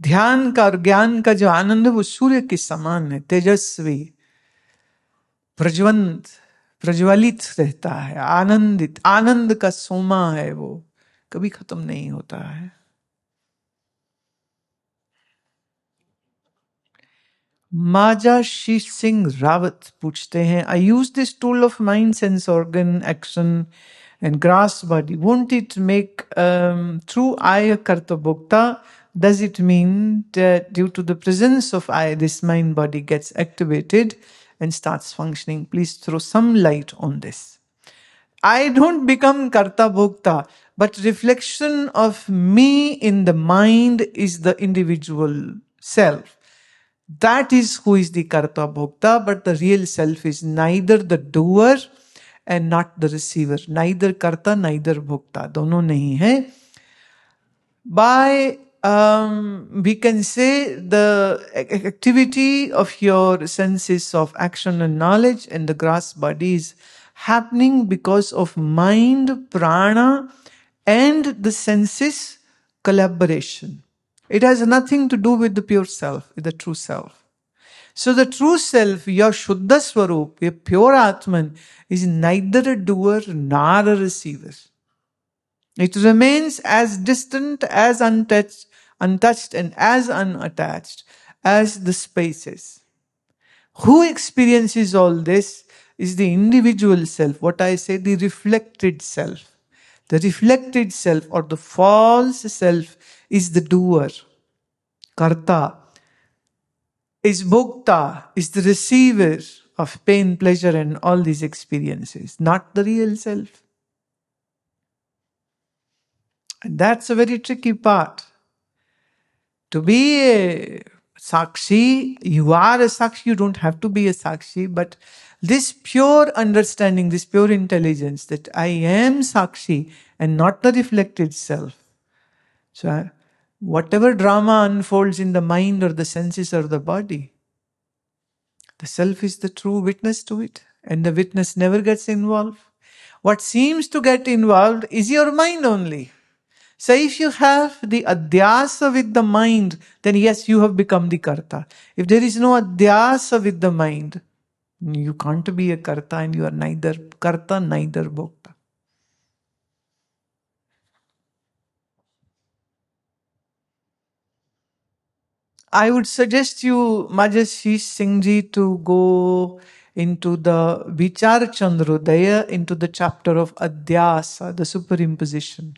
ध्यान का और ज्ञान का जो आनंद है वो सूर्य के समान है, तेजस्वी, प्रज्वलित प्रज्वलित रहता है, आनंदित, आनंद का सोमा है, वो कभी खत्म नहीं होता है। माजा शीश सिंह रावत पूछते हैं, I use this tool of mind, sense organ, action and grasp body. Won't it make through I a karta bhokta? Does it mean that due to the presence of I, this mind body gets activated and starts functioning? Please throw some light on this. I don't become karta bhokta, but reflection of me in the mind is the individual self. That is who is the karta bhokta, but the real self is neither the doer and not the receiver. Neither karta, neither bhokta. दोनों नहीं है. By we can say the activity of your senses of action and knowledge and the grass body is happening because of mind, prana, and the senses collaboration. It has nothing to do with the pure self, with the true self. So the true self, your Shuddha Swarup, your pure Atman, is neither a doer nor a receiver. It remains as distant, as untouched and as unattached as the spaces. Who experiences all this is the individual self, what I say, the reflected self. The reflected self or the false self is the doer, karta, is bhokta, is the receiver of pain, pleasure and all these experiences, not the real self. And that's a very tricky part. To be a sakshi, you are a sakshi, you don't have to be a sakshi, but this pure understanding, this pure intelligence that I am sakshi and not the reflected self. So whatever drama unfolds in the mind or the senses or the body, the self is the true witness to it, and the witness never gets involved. What seems to get involved is your mind only. So if you have the adhyasa with the mind, then yes, you have become the karta. If there is no adhyasa with the mind, you can't be a karta and you are neither karta, neither bhokta. I would suggest you, Majashish Singh Ji, to go into the Vichar Chandrodaya, into the chapter of Adhyasa, the superimposition.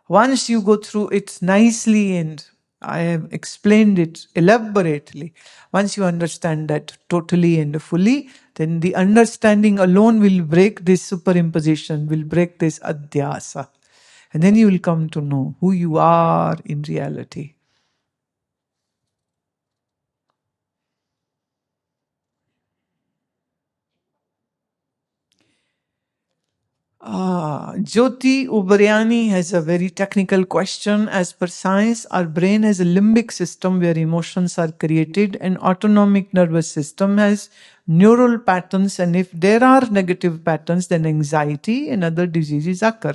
Once you go through it nicely, and I have explained it elaborately, once you understand that totally and fully, then the understanding alone will break this superimposition, will break this adhyasa. And then you will come to know who you are in reality. Jyoti Ubaryani has a very technical question. As per science, our brain has a limbic system where emotions are created, and autonomic nervous system has neural patterns, and if there are negative patterns, then anxiety and other diseases occur.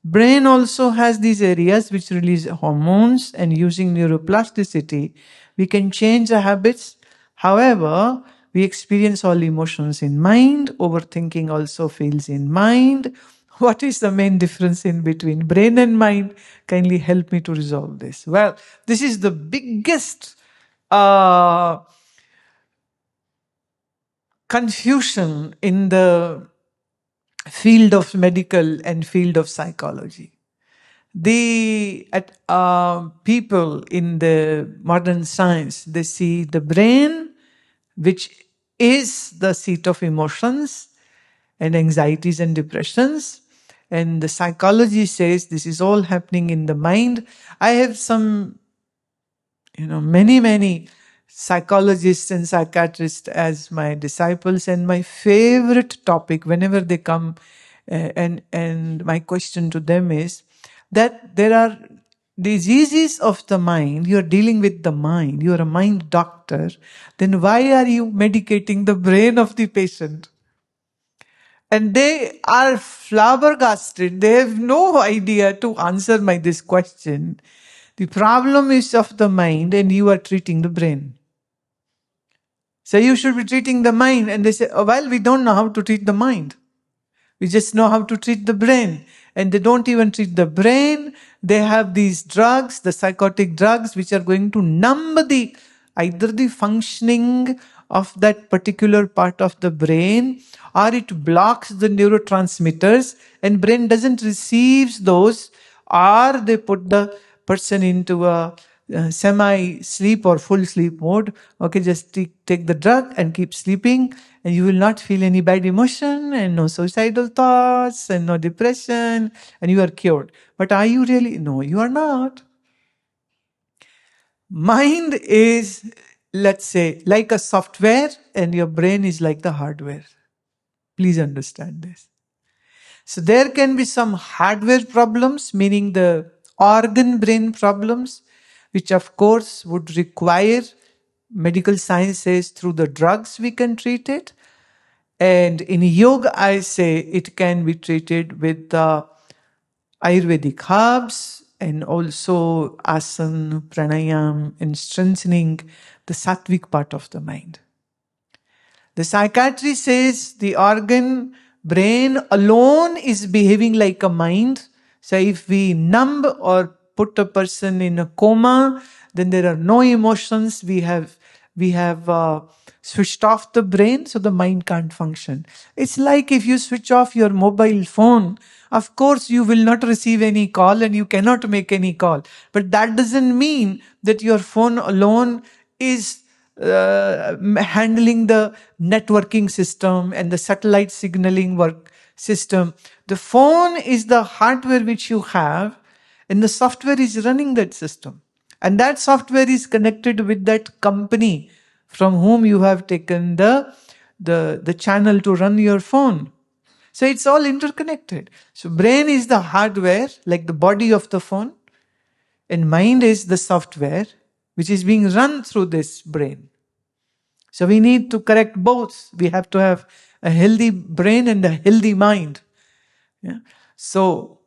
Brain also has these areas which release hormones, and using neuroplasticity, we can change the habits. However, we experience all emotions in mind. Overthinking also feels in mind. What is the main difference in between brain and mind? Kindly help me to resolve this. Well, this is the biggest confusion in the field of medical and field of psychology. The people in the modern science, they see the brain, which is the seat of emotions and anxieties and depressions. And the psychology says this is all happening in the mind. I have some, many psychologists and psychiatrists as my disciples, and my favorite topic whenever they come, and my question to them is that there are diseases of the mind. You are dealing with the mind, you are a mind doctor, then why are you medicating the brain of the patient? And they are flabbergasted. They have no idea to answer this question. The problem is of the mind and you are treating the brain. So you should be treating the mind, and they say, oh, well, we don't know how to treat the mind. We just know how to treat the brain. And they don't even treat the brain. They have these drugs, the psychotic drugs, which are going to numb either the functioning of that particular part of the brain, or it blocks the neurotransmitters and brain doesn't receive those, or they put the person into a semi-sleep or full sleep mode. Okay, just take the drug and keep sleeping, and you will not feel any bad emotion and no suicidal thoughts and no depression, and you are cured. But are you really? No, you are not. Mind is, let's say, like a software, and your brain is like the hardware. Please understand this. So there can be some hardware problems, meaning the organ brain problems, which of course would require medical sciences. Through the drugs we can treat it. And in yoga, I say it can be treated with Ayurvedic herbs and also asana, pranayam, and strengthening the sattvic part of the mind. The psychiatry says the organ brain alone is behaving like a mind. So if we numb or put a person in a coma, then there are no emotions. We have switched off the brain, so the mind can't function. It's like if you switch off your mobile phone, of course you will not receive any call and you cannot make any call. But that doesn't mean that your phone alone is handling the networking system and the satellite signaling work system. The phone is the hardware which you have, and the software is running that system. And that software is connected with that company from whom you have taken the channel to run your phone. So it's all interconnected. So brain is the hardware, like the body of the phone, and mind is the software which is being run through this brain. So we need to correct both. We have to have a healthy brain and a healthy mind. Yeah? So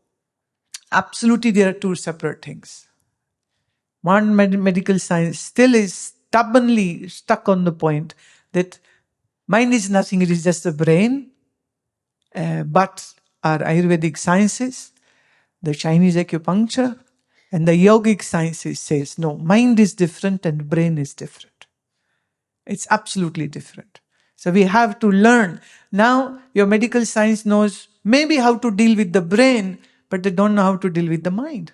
absolutely there are two separate things. Modern medical science still is stubbornly stuck on the point that mind is nothing, it is just the brain. But our Ayurvedic sciences, the Chinese acupuncture, and the yogic sciences says, no, mind is different and brain is different. It's absolutely different. So we have to learn. Now, your medical science knows maybe how to deal with the brain, but they don't know how to deal with the mind.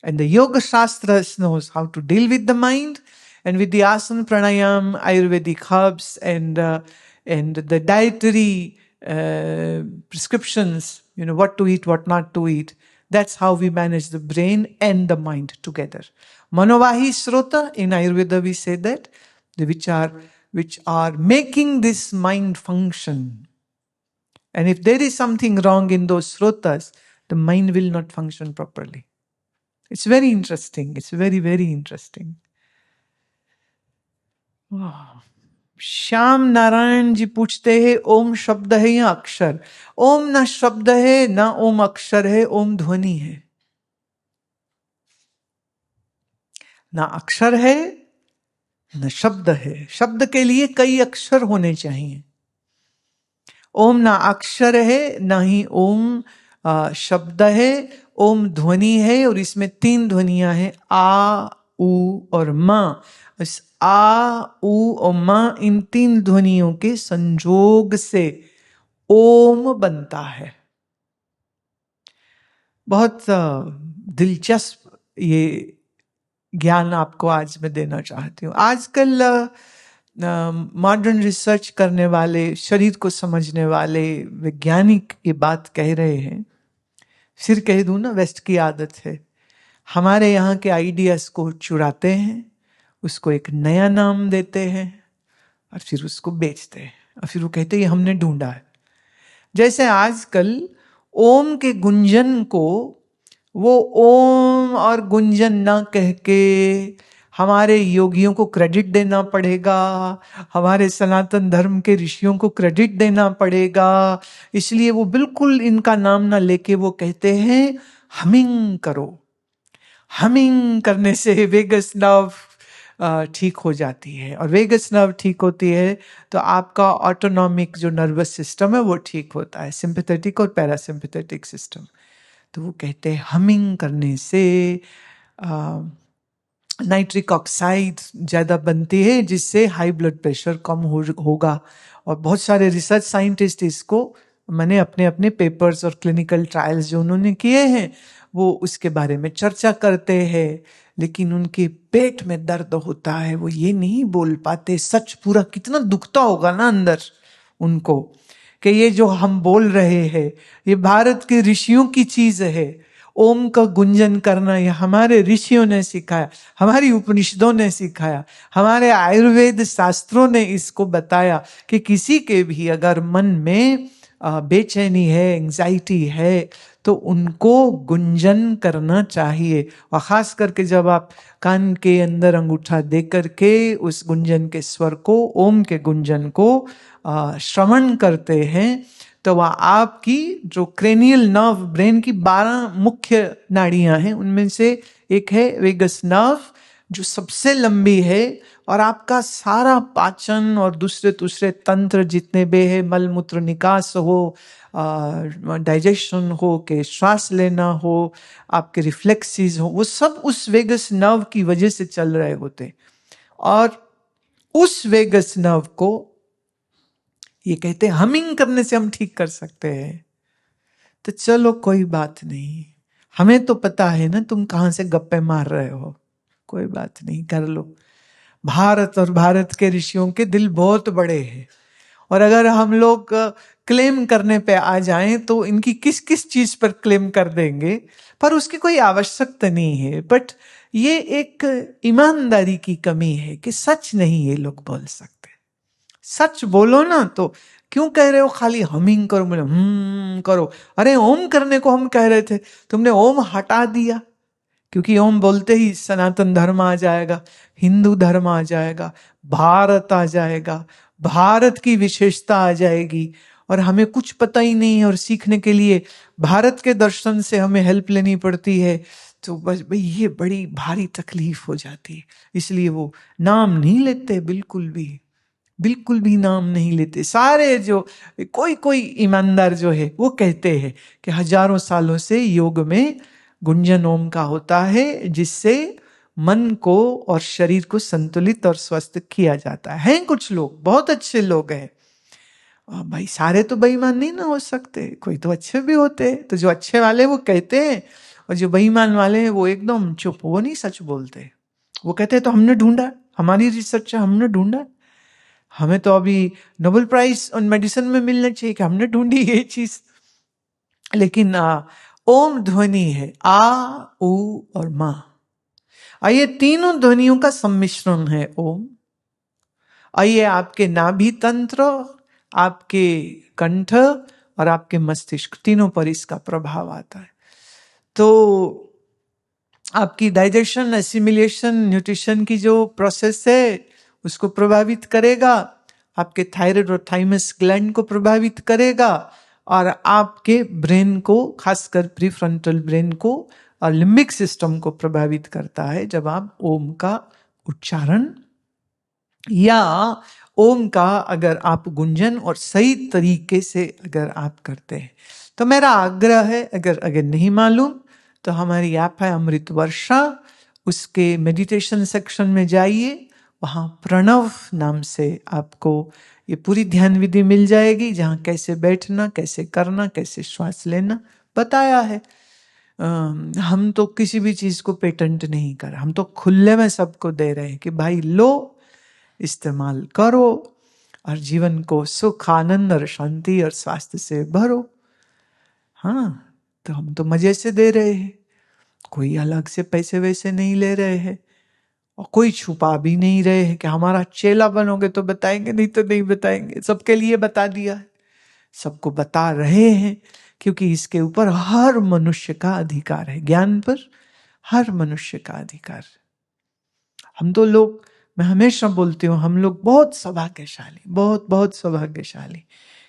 And the Yoga Shastras knows how to deal with the mind, and with the asana, pranayam, Ayurvedic herbs, and the dietary prescriptions, what to eat, what not to eat. That's how we manage the brain and the mind together. Manovahi Srota, in Ayurveda we say that, which are making this mind function. And if there is something wrong in those srotas, the mind will not function properly. It's very interesting. It's very, very interesting. Wow. Shyam Narayan ji पूछते हैं, ओम शब्द है या अक्षर? ओम ना शब्द है, ना ओम अक्षर है, ओम ध्वनि है. ना अक्षर है, न शब्द है. शब्द के लिए कई अक्षर होने चाहिए. ओम ना अक्षर है, ना ही ओम शब्द है. ओम ध्वनि है, और इसमें 3 ध्वनियां हैं, आ, उ और म. इस आ, उ और म, इन 3 ध्वनियों के संजोग से ओम बनता है. बहुत दिलचस्प ये ज्ञान आपको आज मैं देना चाहती हूँ. आजकल मॉडर्न रिसर्च करने वाले, शरीर को समझने वाले वैज्ञानिक ये बात कह रहे हैं. फिर कह दूं ना, वेस्ट की आदत है, हमारे यहाँ के आइडियाज को चुराते हैं, उसको एक नया नाम देते हैं और फिर उसको बेचते हैं, और फिर वो कहते हैं हमने ढूंढा है. जैसे आजकल ओम के गुंजन को वो ओम और गुंजन ना कह के हमारे योगियों को क्रेडिट देना पड़ेगा, हमारे सनातन धर्म के ऋषियों को क्रेडिट देना पड़ेगा. इसलिए वो बिल्कुल इनका नाम ना लेके वो कहते हैं हमिंग करो. हमिंग करने से वेगस नर्व ठीक हो जाती है, और वेगस नर्व ठीक होती है तो आपका ऑटोनॉमिक जो नर्वस सिस्टम है वो ठीक होता है, सिंपैथेटिक और पैरासिम्पैथेटिक सिस्टम। तो वो कहते हैं हमिंग करने से नाइट्रिक ऑक्साइड ज़्यादा बनती है, जिससे हाई ब्लड प्रेशर कम होगा। और बहुत सारे रिसर्च साइंटिस्ट इसको, मैंने अपने अपने पेपर्स और क्लिनिकल ट्रायल्स जो उन्होंने किए हैं वो उसके बारे में चर्चा करते हैं, लेकिन उनके पेट में दर्द होता है, वो ये नहीं बोल पाते। सच पूरा कितना दुखता होगा ना अंदर उनको, कि ये जो हम बोल रहे हैं ये भारत के ऋषियों की चीज है। ओम का गुंजन करना ये हमारे ऋषियों ने सिखाया, हमारी उपनिषदों ने सिखाया, हमारे आयुर्वेद शास्त्रों ने इसको बताया कि किसी के भी अगर मन में बेचैनी है, एंजाइटी है, तो उनको गुंजन करना चाहिए। और खास करके जब आप कान के अंदर अंगूठा दे करके उस गुंजन के स्वर को, ओम के गुंजन को श्रवण करते हैं, तो वह आपकी जो क्रेनियल नर्व, ब्रेन की 12 मुख्य नाड़ियां हैं, उनमें से एक है वेगस नर्व जो सबसे लंबी है, और आपका सारा पाचन और दूसरे दूसरे तंत्र जितने भी है, मल मूत्र निकास हो, डाइजेशन हो, के श्वास लेना हो, आपके रिफ्लेक्सेस हो, वो सब उस वेगस नर्व की वजह से चल रहे होते। और उस वेगस नर्व को ये कहते हैं हमिंग करने से हम ठीक कर सकते हैं। तो चलो कोई बात नहीं, हमें तो पता है ना तुम कहां से गप्पे मार रहे हो, कोई बात नहीं, कर लो। भारत और भारत के ऋषियों के दिल बहुत बड़े हैं, और अगर हम लोग क्लेम करने पे आ जाएं तो इनकी किस किस चीज पर क्लेम कर देंगे, पर उसकी कोई आवश्यकता नहीं है। बट ये एक ईमानदारी की कमी है कि सच नहीं ये लोग बोल सकते। सच बोलो ना, तो क्यों कह रहे हो खाली हमिंग करो, बोले करो। अरे ओम करने को हम कह रहे थे, तुमने ओम हटा दिया। क्योंकि ओम बोलते ही सनातन धर्म आ जाएगा, हिंदू धर्म आ जाएगा, भारत आ जाएगा, भारत की विशेषता आ जाएगी, और हमें कुछ पता ही नहीं है, और सीखने के लिए भारत के दर्शन से हमें हेल्प लेनी पड़ती है। तो बस भाई ये बड़ी भारी तकलीफ हो जाती है, इसलिए वो नाम नहीं लेते, बिल्कुल भी नाम नहीं लेते। सारे जो कोई ईमानदार जो है वो कहते हैं कि हजारों सालों से योग में गुंजन ओम का होता है, जिससे मन को और शरीर को संतुलित और स्वस्थ किया जाता है। कुछ लोग बहुत अच्छे लोग हैं, भाई सारे तो बेईमान नहीं ना हो सकते, कोई तो अच्छे भी होते हैं। तो जो अच्छे वाले वो कहते हैं, और जो बेईमान वाले हैं वो एकदम चुप, वो नहीं सच बोलते। वो कहते हैं तो हमने ढूंढा, हमारी रिसर्च है, हमने ढूंढा, हमें तो अभी नोबेल प्राइज ऑन मेडिसिन में मिलना चाहिए कि हमने ढूंढी ये चीज। लेकिन ओम ध्वनि है, आ, उ और मा, ये तीनों ध्वनियों का सम्मिश्रण है ओम। ये आपके नाभि तंत्र, आपके कंठ और आपके मस्तिष्क, तीनों पर इसका प्रभाव आता है। तो आपकी डाइजेशन, एसिमिलेशन, न्यूट्रिशन की जो प्रोसेस है उसको प्रभावित करेगा, आपके थायराइड और थाइमस ग्लैंड को प्रभावित करेगा, और आपके ब्रेन को, खासकर प्रीफ्रंटल ब्रेन को और लिम्बिक सिस्टम को प्रभावित करता है जब आप ओम का उच्चारण या ओम का अगर आप गुंजन और सही तरीके से अगर आप करते हैं। तो मेरा आग्रह है, अगर नहीं मालूम तो हमारी ऐप है अमृत वर्षा, उसके मेडिटेशन सेक्शन में जाइए, वहाँ प्रणव नाम से आपको ये पूरी ध्यान विधि मिल जाएगी, जहाँ कैसे बैठना, कैसे करना, कैसे श्वास लेना बताया है। हम तो किसी भी चीज को पेटेंट नहीं कर, हम तो खुले में सबको दे रहे हैं कि भाई लो, इस्तेमाल करो, और जीवन को सुख, आनंद और शांति और स्वास्थ्य से भरो। हाँ, तो हम तो मजे से दे रहे हैं, कोई अलग से पैसे वैसे नहीं ले रहे हैं, और कोई छुपा भी नहीं रहे हैं कि हमारा चेला बनोगे तो बताएंगे, नहीं तो नहीं बताएंगे। सबके लिए बता दिया है, सबको बता रहे हैं, क्योंकि इसके ऊपर हर मनुष्य का अधिकार है, ज्ञान पर हर मनुष्य का अधिकार। हम तो लोग, मैं हमेशा बोलती हूँ, हम लोग बहुत सौभाग्यशाली, बहुत बहुत सौभाग्यशाली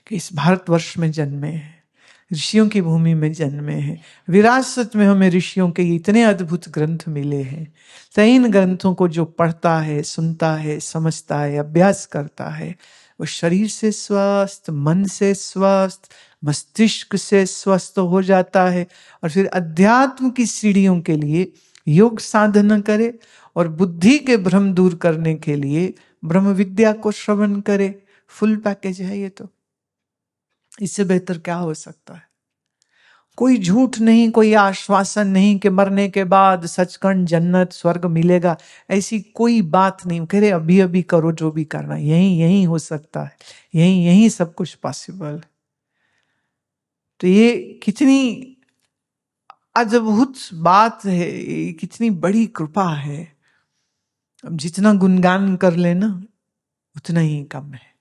कि इस भारतवर्ष में जन्मे हैं। ऋषियों की भूमि में जन्मे हैं, विरासत में हमें ऋषियों के इतने अद्भुत ग्रंथ मिले हैं। तो इन ग्रंथों को जो पढ़ता है, सुनता है, समझता है, अभ्यास करता है, वो शरीर से स्वस्थ, मन से स्वस्थ, मस्तिष्क से स्वस्थ हो जाता है। और फिर अध्यात्म की सीढ़ियों के लिए योग साधना करे और बुद्धि के भ्रम दूर करने के लिए ब्रह्म विद्या को श्रवण करे। फुल पैकेज है ये तो। इससे बेहतर क्या हो सकता है? कोई झूठ नहीं, कोई आश्वासन नहीं कि मरने के बाद सचखंड, जन्नत, स्वर्ग मिलेगा। ऐसी कोई बात नहीं। कह रहे अभी अभी करो जो भी करना, यही यही हो सकता है, यही यही सब कुछ पॉसिबल। तो ये कितनी अद्भुत बात है, कितनी बड़ी कृपा है। अब जितना गुणगान कर लेना उतना ही कम है।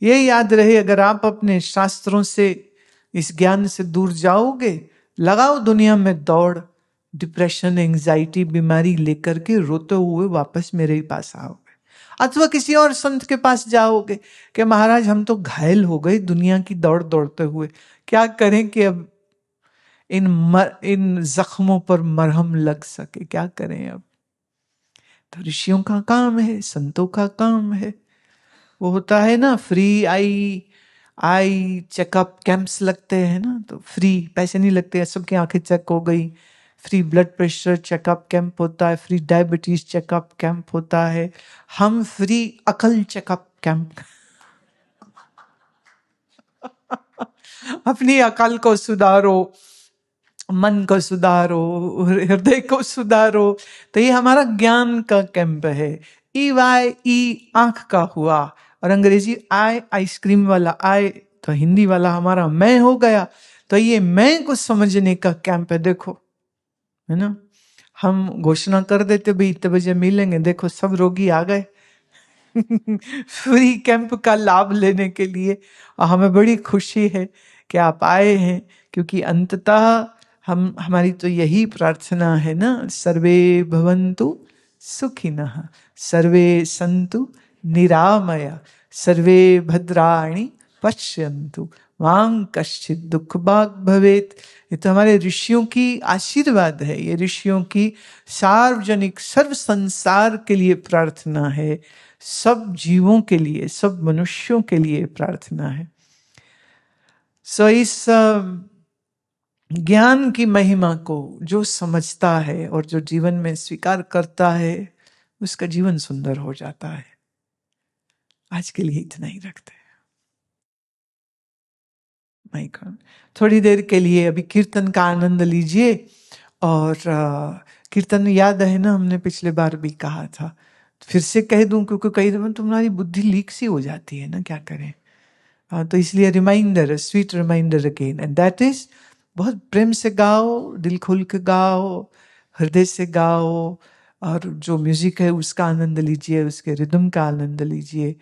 ये याद रहे, अगर आप अपने शास्त्रों से, इस ज्ञान से दूर जाओगे, लगाओ दुनिया में दौड़, डिप्रेशन, एंजाइटी, बीमारी लेकर के रोते हुए वापस मेरे ही पास आओगे। अथवा किसी और संत के पास जाओगे कि महाराज हम तो घायल हो गए दुनिया की दौड़ दौड़ते हुए, क्या करें कि अब इन जख्मों पर मरहम लग सके, क्या करें अब? तो ऋषियों का काम है, संतों का काम है। वो होता है ना, फ्री आई चेकअप कैंप्स लगते हैं ना, तो फ्री, पैसे नहीं लगते, सबकी आंखें चेक हो गई। Free blood pressure checkup camp होता है, फ्री डायबिटीज चेकअप कैंप होता है। हम फ्री अकल चेकअप कैंप अपनी अकल को सुधारो, मन को सुधारो, हृदय को सुधारो। तो ये हमारा ज्ञान का कैंप है। ई आंख का हुआ, और अंग्रेजी आइसक्रीम वाला, तो हिंदी वाला हमारा मैं हो गया। तो ये मैं को समझने का कैंप है। देखो, है ना, हम घोषणा कर देते भाई इतने बजे मिलेंगे, देखो सब रोगी आ गए फ्री कैंप का लाभ लेने के लिए। और हमें बड़ी खुशी है कि आप आए हैं, क्योंकि अंततः हमारी तो यही प्रार्थना है ना, सर्वे भवन्तु सुखिनः, सर्वे सन्तु निरामया, सर्वे भद्राणि पश्यन्तु मां कश्चित् दुख भाग भवेत्। ये तो हमारे ऋषियों की आशीर्वाद है, ये ऋषियों की सार्वजनिक सर्व संसार के लिए प्रार्थना है, सब जीवों के लिए, सब मनुष्यों के लिए प्रार्थना है। सो इस ज्ञान की महिमा को जो समझता है और जो जीवन में स्वीकार करता है, उसका जीवन सुंदर हो जाता है। आज के लिए इतना ही रखते हैं। थोड़ी देर के लिए अभी कीर्तन का आनंद लीजिए। और कीर्तन याद है ना, हमने पिछले बार भी कहा था, फिर से कह दूं, क्योंकि कई दफा तुम्हारी बुद्धि लीक सी हो जाती है ना, क्या करें। तो इसलिए reminder, sweet reminder again, and that is बहुत प्रेम से गाओ, दिल खोल के गाओ, हृदय से गाओ, और जो म्यूजिक है उसका आनंद लीजिए, उसके रिदम का आनंद लीजिए,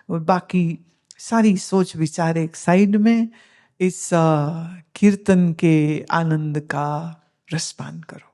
और बाकी सारी सोच विचार एक साइड में, इस कीर्तन के आनंद का रसपान करो।